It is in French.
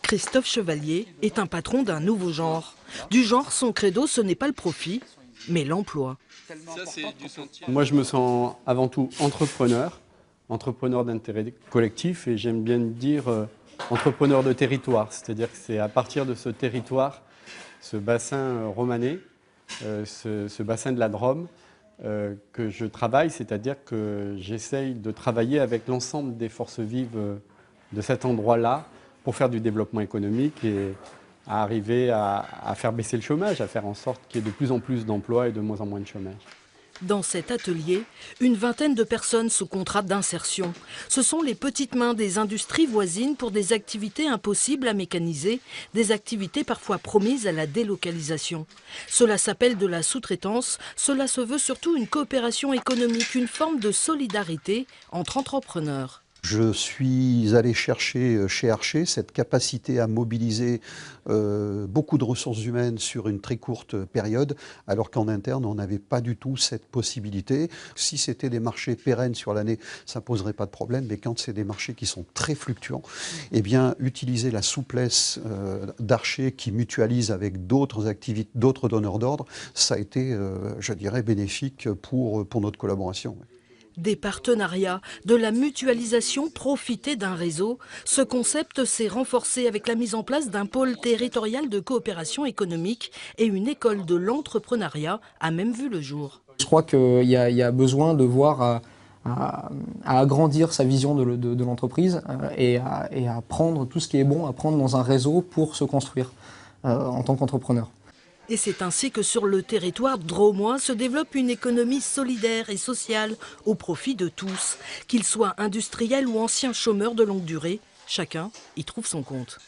Christophe Chevalier est un patron d'un nouveau genre. Du genre, son credo, ce n'est pas le profit, mais l'emploi. Moi, je me sens avant tout entrepreneur d'intérêt collectif, et j'aime bien dire entrepreneur de territoire. C'est-à-dire que c'est à partir de ce territoire, ce bassin romanais, ce bassin de la Drôme, que je travaille, c'est-à-dire que j'essaye de travailler avec l'ensemble des forces vives de cet endroit-là pour faire du développement économique et à arriver à faire baisser le chômage, à faire en sorte qu'il y ait de plus en plus d'emplois et de moins en moins de chômage. Dans cet atelier, une vingtaine de personnes sous contrat d'insertion. Ce sont les petites mains des industries voisines pour des activités impossibles à mécaniser, des activités parfois promises à la délocalisation. Cela s'appelle de la sous-traitance, cela se veut surtout une coopération économique, une forme de solidarité entre entrepreneurs. Je suis allé chercher chez Archer cette capacité à mobiliser beaucoup de ressources humaines sur une très courte période, alors qu'en interne, on n'avait pas du tout cette possibilité. Si c'était des marchés pérennes sur l'année, ça ne poserait pas de problème, mais quand c'est des marchés qui sont très fluctuants, eh bien, utiliser la souplesse d'Archer qui mutualise avec d'autres activités, d'autres donneurs d'ordre, ça a été, je dirais, bénéfique pour notre collaboration. Des partenariats, de la mutualisation, profiter d'un réseau. Ce concept s'est renforcé avec la mise en place d'un pôle territorial de coopération économique et une école de l'entrepreneuriat a même vu le jour. Je crois qu'il y a besoin de voir à agrandir sa vision de l'entreprise et à prendre tout ce qui est bon, à prendre dans un réseau pour se construire en tant qu'entrepreneur. Et c'est ainsi que sur le territoire drômois se développe une économie solidaire et sociale au profit de tous. Qu'ils soient industriels ou anciens chômeurs de longue durée, chacun y trouve son compte.